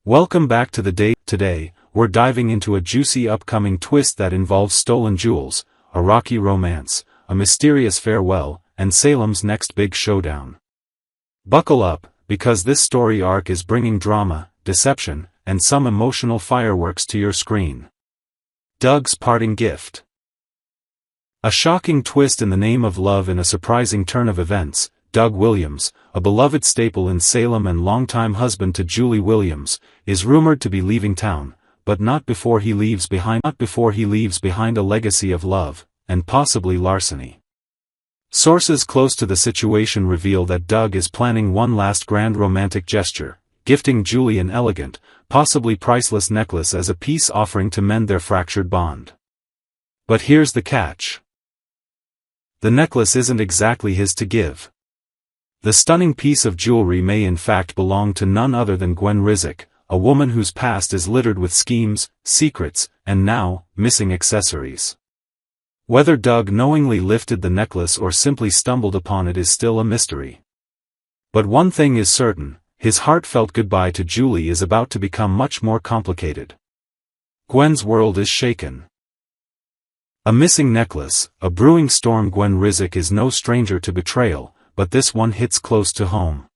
Welcome back to the day. Today, we're diving into a juicy upcoming twist that involves stolen jewels, a rocky romance, a mysterious farewell, and Salem's next big showdown. Buckle up, because this story arc is bringing drama, deception, and some emotional fireworks to your screen. Doug's parting gift. A shocking twist in the name of love and a surprising turn of events. Doug Williams, a beloved staple in Salem and longtime husband to Julie Williams, is rumored to be leaving town, but not before he leaves behind a legacy of love, and possibly larceny. Sources close to the situation reveal that Doug is planning one last grand romantic gesture, gifting Julie an elegant, possibly priceless necklace as a peace offering to mend their fractured bond. But here's the catch. The necklace isn't exactly his to give. The stunning piece of jewelry may in fact belong to none other than Gwen Rizek, a woman whose past is littered with schemes, secrets, and now, missing accessories. Whether Doug knowingly lifted the necklace or simply stumbled upon it is still a mystery. But one thing is certain, his heartfelt goodbye to Julie is about to become much more complicated. Gwen's world is shaken. A missing necklace, a brewing storm. Gwen Rizek is no stranger to betrayal, but this one hits close to home.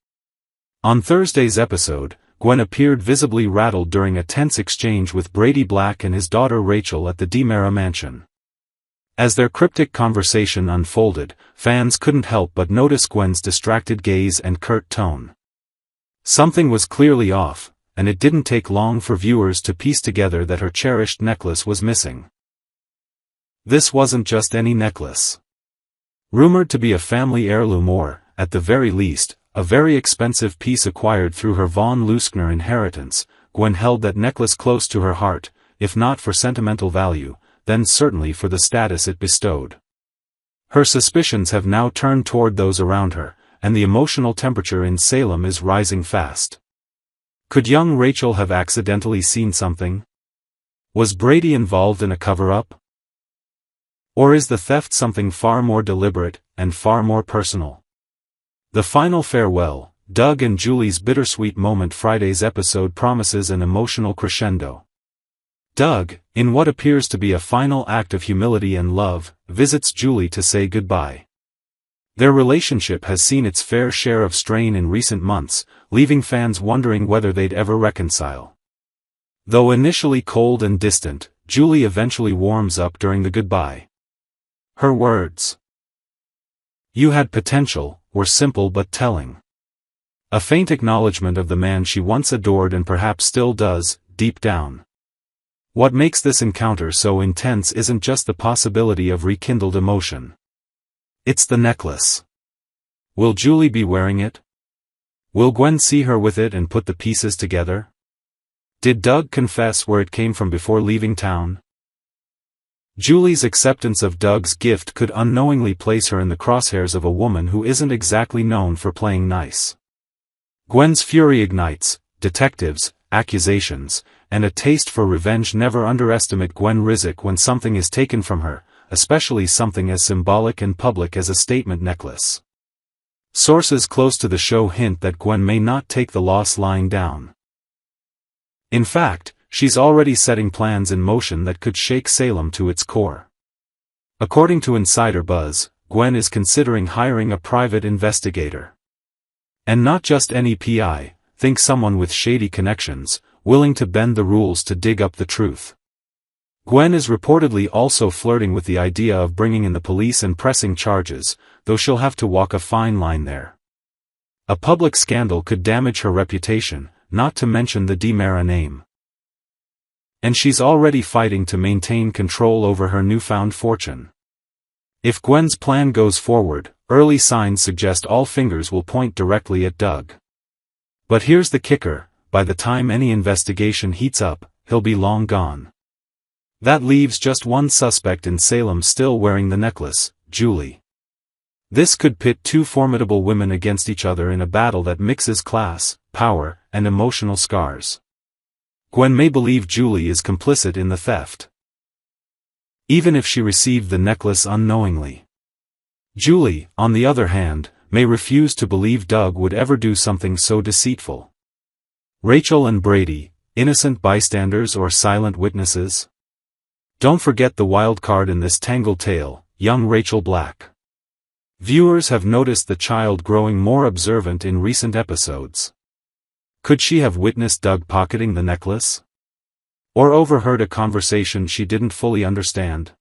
On Thursday's episode, Gwen appeared visibly rattled during a tense exchange with Brady Black and his daughter Reckell at the DeMera mansion. As their cryptic conversation unfolded, fans couldn't help but notice Gwen's distracted gaze and curt tone. Something was clearly off, and it didn't take long for viewers to piece together that her cherished necklace was missing. This wasn't just any necklace. Rumored to be a family heirloom or, at the very least, a very expensive piece acquired through her von Leuschner inheritance, Gwen held that necklace close to her heart, if not for sentimental value, then certainly for the status it bestowed. Her suspicions have now turned toward those around her, and the emotional temperature in Salem is rising fast. Could young Reckell have accidentally seen something? Was Brady involved in a cover-up? Or is the theft something far more deliberate, and far more personal? The final farewell, Doug and Julie's bittersweet moment. Friday's episode promises an emotional crescendo. Doug, in what appears to be a final act of humility and love, visits Julie to say goodbye. Their relationship has seen its fair share of strain in recent months, leaving fans wondering whether they'd ever reconcile. Though initially cold and distant, Julie eventually warms up during the goodbye. Her words, "You had potential," were simple but telling. A faint acknowledgement of the man she once adored and perhaps still does, deep down. What makes this encounter so intense isn't just the possibility of rekindled emotion. It's the necklace. Will Julie be wearing it? Will Gwen see her with it and put the pieces together? Did Doug confess where it came from before leaving town? Julie's acceptance of Doug's gift could unknowingly place her in the crosshairs of a woman who isn't exactly known for playing nice. Gwen's fury ignites, detectives, accusations, and a taste for revenge. Never underestimate Gwen Rizek when something is taken from her, especially something as symbolic and public as a statement necklace. Sources close to the show hint that Gwen may not take the loss lying down. In fact, she's already setting plans in motion that could shake Salem to its core. According to insider buzz, Gwen is considering hiring a private investigator. And not just any PI, think someone with shady connections, willing to bend the rules to dig up the truth. Gwen is reportedly also flirting with the idea of bringing in the police and pressing charges, though she'll have to walk a fine line there. A public scandal could damage her reputation, not to mention the DeMera name. And she's already fighting to maintain control over her newfound fortune. If Gwen's plan goes forward, early signs suggest all fingers will point directly at Doug. But here's the kicker, by the time any investigation heats up, he'll be long gone. That leaves just one suspect in Salem still wearing the necklace, Julie. This could pit two formidable women against each other in a battle that mixes class, power, and emotional scars. Gwen may believe Julie is complicit in the theft, even if she received the necklace unknowingly. Julie, on the other hand, may refuse to believe Doug would ever do something so deceitful. Reckell and Brady, innocent bystanders or silent witnesses? Don't forget the wild card in this tangled tale, young Reckell Black. Viewers have noticed the child growing more observant in recent episodes. Could she have witnessed Doug pocketing the necklace? Or overheard a conversation she didn't fully understand?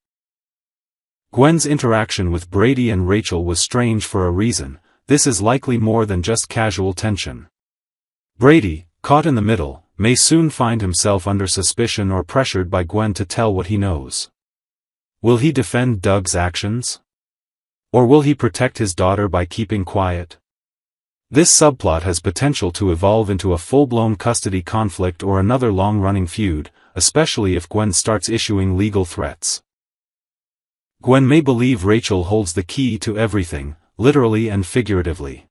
Gwen's interaction with Brady and Reckell was strange for a reason. This is likely more than just casual tension. Brady, caught in the middle, may soon find himself under suspicion or pressured by Gwen to tell what he knows. Will he defend Doug's actions? Or will he protect his daughter by keeping quiet? This subplot has potential to evolve into a full-blown custody conflict or another long-running feud, especially if Gwen starts issuing legal threats. Gwen may believe Reckell holds the key to everything, literally and figuratively.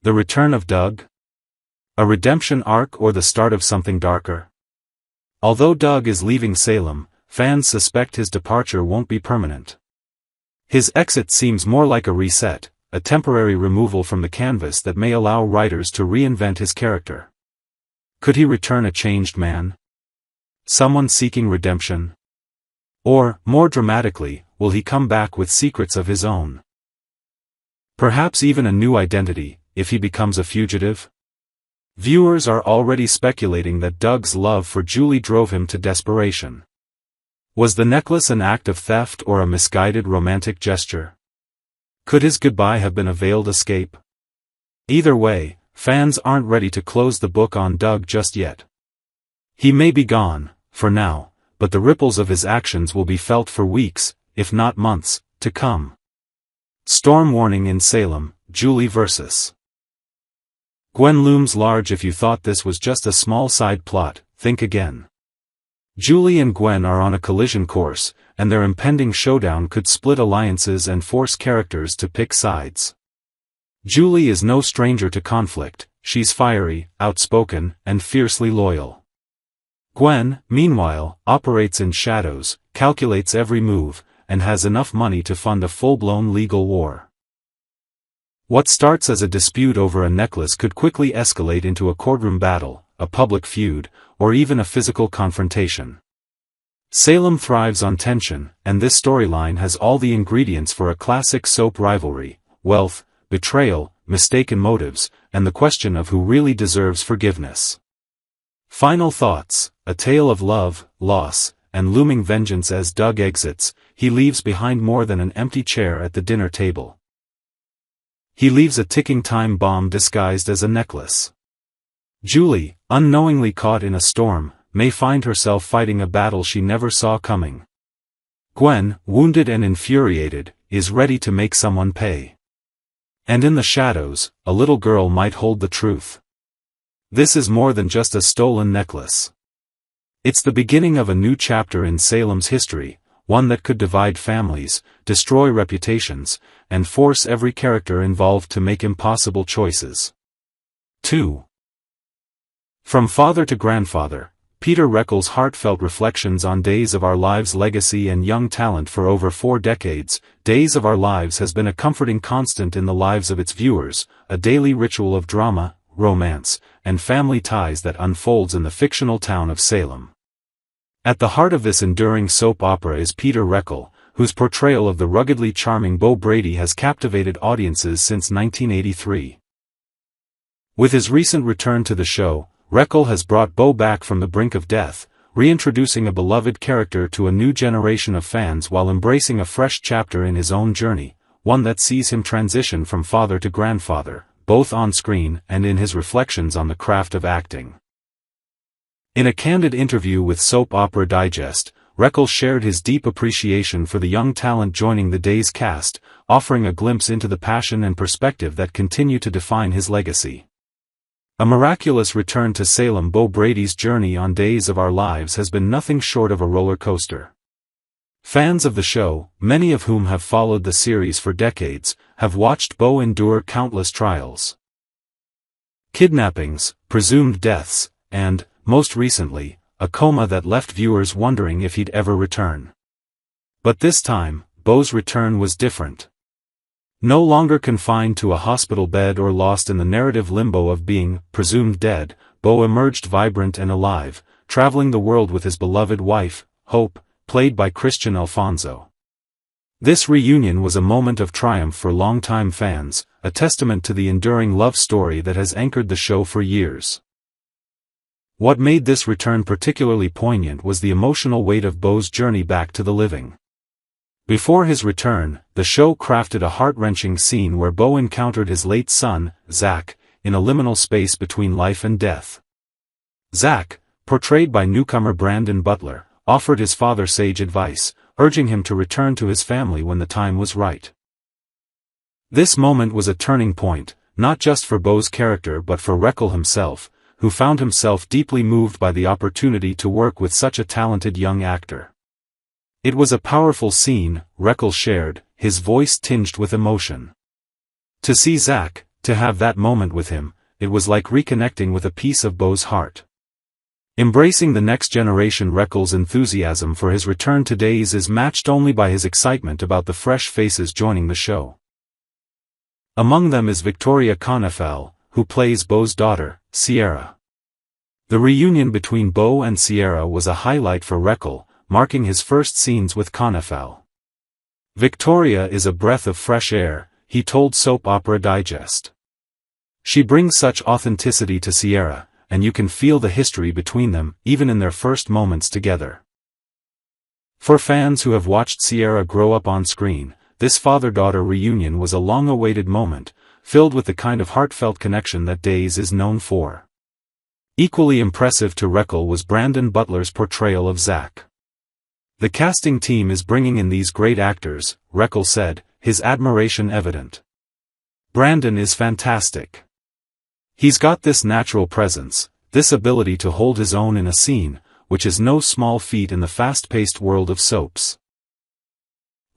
The return of Doug? A redemption arc or the start of something darker? Although Doug is leaving Salem, fans suspect his departure won't be permanent. His exit seems more like a reset, a temporary removal from the canvas that may allow writers to reinvent his character. Could he return a changed man? Someone seeking redemption? Or, more dramatically, will he come back with secrets of his own? Perhaps even a new identity, if he becomes a fugitive? Viewers are already speculating that Doug's love for Julie drove him to desperation. Was the necklace an act of theft or a misguided romantic gesture? Could his goodbye have been a veiled escape? Either way, fans aren't ready to close the book on Doug just yet. He may be gone, for now, but the ripples of his actions will be felt for weeks, if not months, to come. Storm warning in Salem, Julie vs. Gwen looms large. If you thought this was just a small side plot, think again. Julie and Gwen are on a collision course, and their impending showdown could split alliances and force characters to pick sides. Julie is no stranger to conflict. She's fiery, outspoken, and fiercely loyal. Gwen, meanwhile, operates in shadows, calculates every move, and has enough money to fund a full-blown legal war. What starts as a dispute over a necklace could quickly escalate into a courtroom battle, a public feud, or even a physical confrontation. Salem thrives on tension, and this storyline has all the ingredients for a classic soap rivalry: wealth, betrayal, mistaken motives, and the question of who really deserves forgiveness. Final thoughts: a tale of love, loss, and looming vengeance. As Doug exits, he leaves behind more than an empty chair at the dinner table. He leaves a ticking time bomb disguised as a necklace. Julie, unknowingly caught in a storm, may find herself fighting a battle she never saw coming. Gwen, wounded and infuriated, is ready to make someone pay. And in the shadows, a little girl might hold the truth. This is more than just a stolen necklace. It's the beginning of a new chapter in Salem's history, one that could divide families, destroy reputations, and force every character involved to make impossible choices. 2. From Father to Grandfather, Peter Reckell's heartfelt reflections on Days of Our Lives' legacy and young talent. For over 4 decades, Days of Our Lives has been a comforting constant in the lives of its viewers, a daily ritual of drama, romance, and family ties that unfolds in the fictional town of Salem. At the heart of this enduring soap opera is Peter Reckell, whose portrayal of the ruggedly charming Beau Brady has captivated audiences since 1983. With his recent return to the show, Reckell has brought Beau back from the brink of death, reintroducing a beloved character to a new generation of fans while embracing a fresh chapter in his own journey, one that sees him transition from father to grandfather, both on screen and in his reflections on the craft of acting. In a candid interview with Soap Opera Digest, Reckell shared his deep appreciation for the young talent joining the Days cast, offering a glimpse into the passion and perspective that continue to define his legacy. A miraculous return to Salem. Beau Brady's journey on Days of Our Lives has been nothing short of a roller coaster. Fans of the show, many of whom have followed the series for decades, have watched Beau endure countless trials. Kidnappings, presumed deaths, and, most recently, a coma that left viewers wondering if he'd ever return. But this time, Beau's return was different. No longer confined to a hospital bed or lost in the narrative limbo of being presumed dead, Bo emerged vibrant and alive, traveling the world with his beloved wife, Hope, played by Christian Alfonso. This reunion was a moment of triumph for longtime fans, a testament to the enduring love story that has anchored the show for years. What made this return particularly poignant was the emotional weight of Bo's journey back to the living. Before his return, the show crafted a heart-wrenching scene where Bo encountered his late son, Zach, in a liminal space between life and death. Zach, portrayed by newcomer Brandon Butler, offered his father sage advice, urging him to return to his family when the time was right. This moment was a turning point, not just for Bo's character but for Reckell himself, who found himself deeply moved by the opportunity to work with such a talented young actor. It was a powerful scene, Reckell shared, his voice tinged with emotion. To see Zach, to have that moment with him, it was like reconnecting with a piece of Bo's heart. Embracing the next generation, Reckell's enthusiasm for his return to Days is matched only by his excitement about the fresh faces joining the show. Among them is Victoria Konefal, who plays Bo's daughter, Sierra. The reunion between Bo and Sierra was a highlight for Reckell, marking his first scenes with Konefal. Victoria is a breath of fresh air, he told Soap Opera Digest. She brings such authenticity to Sierra, and you can feel the history between them, even in their first moments together. For fans who have watched Sierra grow up on screen, this father-daughter reunion was a long-awaited moment, filled with the kind of heartfelt connection that Days is known for. Equally impressive to Reckell was Brandon Butler's portrayal of Zach. The casting team is bringing in these great actors, Reckell said, his admiration evident. Brandon is fantastic. He's got this natural presence, this ability to hold his own in a scene, which is no small feat in the fast-paced world of soaps.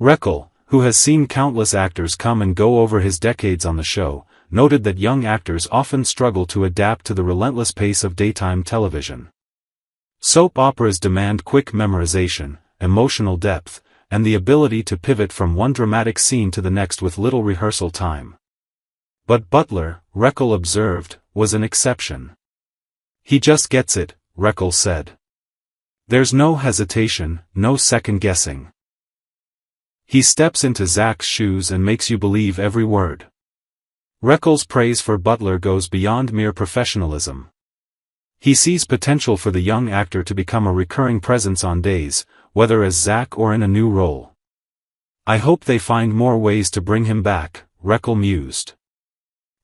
Reckell, who has seen countless actors come and go over his decades on the show, noted that young actors often struggle to adapt to the relentless pace of daytime television. Soap operas demand quick memorization, emotional depth, and the ability to pivot from one dramatic scene to the next with little rehearsal time. But Butler, Reckell observed, was an exception. He just gets it, Reckell said. There's no hesitation, no second-guessing. He steps into Zach's shoes and makes you believe every word. Reckell's praise for Butler goes beyond mere professionalism. He sees potential for the young actor to become a recurring presence on Days, whether as Zach or in a new role. I hope they find more ways to bring him back, Reckell mused.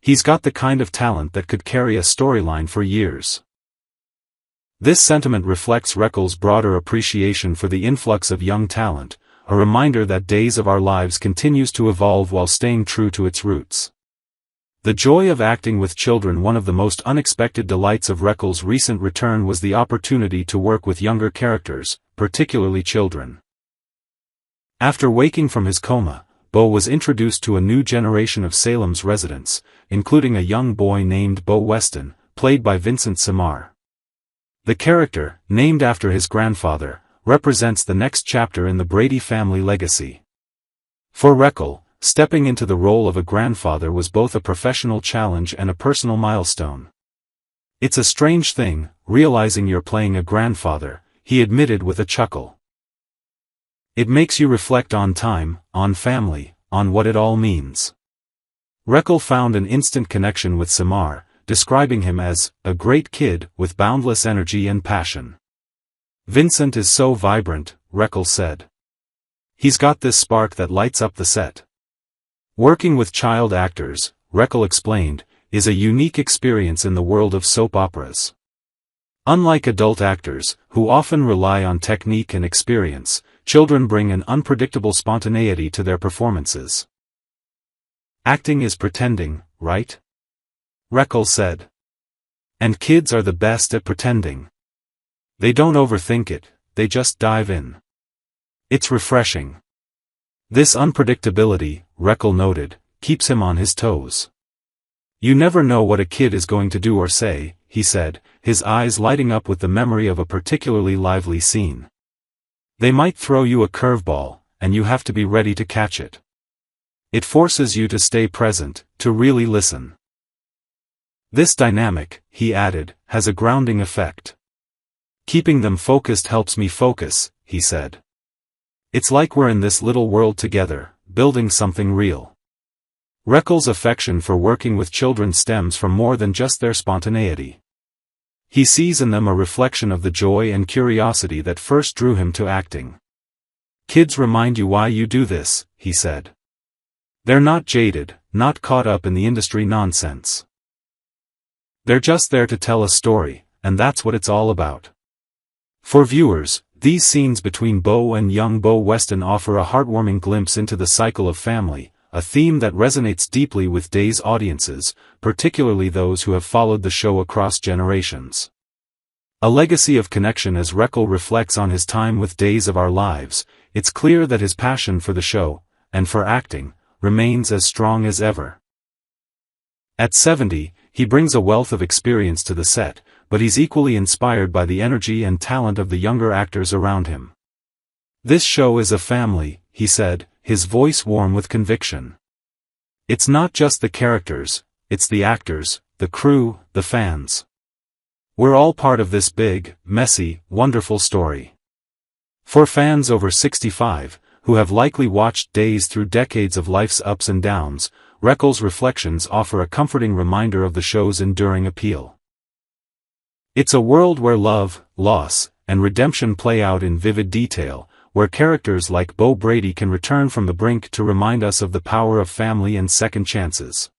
He's got the kind of talent that could carry a storyline for years. This sentiment reflects Reckell's broader appreciation for the influx of young talent, a reminder that Days of Our Lives continues to evolve while staying true to its roots. The joy of acting with children. One of the most unexpected delights of Reckell's recent return was the opportunity to work with younger characters, particularly children. After waking from his coma, Bo was introduced to a new generation of Salem's residents, including a young boy named Bo Weston, played by Vincent Samar. The character, named after his grandfather, represents the next chapter in the Brady family legacy. For Reckell, stepping into the role of a grandfather was both a professional challenge and a personal milestone. It's a strange thing, realizing you're playing a grandfather, he admitted with a chuckle. It makes you reflect on time, on family, on what it all means. Reckell found an instant connection with Samar, describing him as a great kid with boundless energy and passion. Vincent is so vibrant, Reckell said. He's got this spark that lights up the set. Working with child actors, Reckell explained, is a unique experience in the world of soap operas. Unlike adult actors, who often rely on technique and experience, children bring an unpredictable spontaneity to their performances. Acting is pretending, right? Reckell said. And kids are the best at pretending. They don't overthink it, they just dive in. It's refreshing. This unpredictability, Reckell noted, keeps him on his toes. You never know what a kid is going to do or say, he said, his eyes lighting up with the memory of a particularly lively scene. They might throw you a curveball, and you have to be ready to catch it. It forces you to stay present, to really listen. This dynamic, he added, has a grounding effect. Keeping them focused helps me focus, he said. It's like we're in this little world together, building something real. Reckell's affection for working with children stems from more than just their spontaneity. He sees in them a reflection of the joy and curiosity that first drew him to acting. Kids remind you why you do this, he said. They're not jaded, not caught up in the industry nonsense. They're just there to tell a story, and that's what it's all about. For viewers, these scenes between Bo and young Bo Weston offer a heartwarming glimpse into the cycle of family, a theme that resonates deeply with Day's audiences, particularly those who have followed the show across generations. A legacy of connection. As Reckell reflects on his time with Days of Our Lives, it's clear that his passion for the show, and for acting, remains as strong as ever. At 70, he brings a wealth of experience to the set, but he's equally inspired by the energy and talent of the younger actors around him. This show is a family, he said, his voice warm with conviction. It's not just the characters, it's the actors, the crew, the fans. We're all part of this big, messy, wonderful story. For fans over 65, who have likely watched Days through decades of life's ups and downs, Reckell's reflections offer a comforting reminder of the show's enduring appeal. It's a world where love, loss, and redemption play out in vivid detail, where characters like Bo Brady can return from the brink to remind us of the power of family and second chances.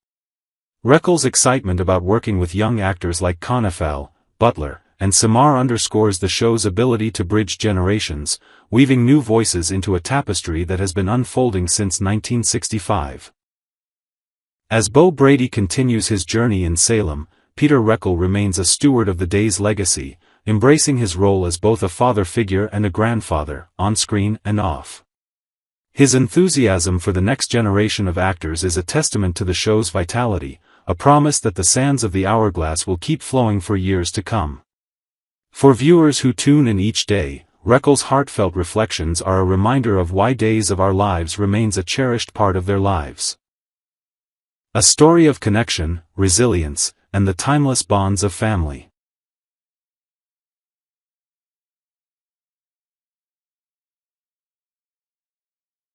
Reckell's excitement about working with young actors like Conifal, Butler, and Samar underscores the show's ability to bridge generations, weaving new voices into a tapestry that has been unfolding since 1965. As Bo Brady continues his journey in Salem, Peter Reckell remains a steward of the Days legacy, embracing his role as both a father figure and a grandfather, on-screen and off. His enthusiasm for the next generation of actors is a testament to the show's vitality, a promise that the sands of the hourglass will keep flowing for years to come. For viewers who tune in each day, Reckell's heartfelt reflections are a reminder of why Days of Our Lives remains a cherished part of their lives. A story of connection, resilience, and the timeless bonds of family.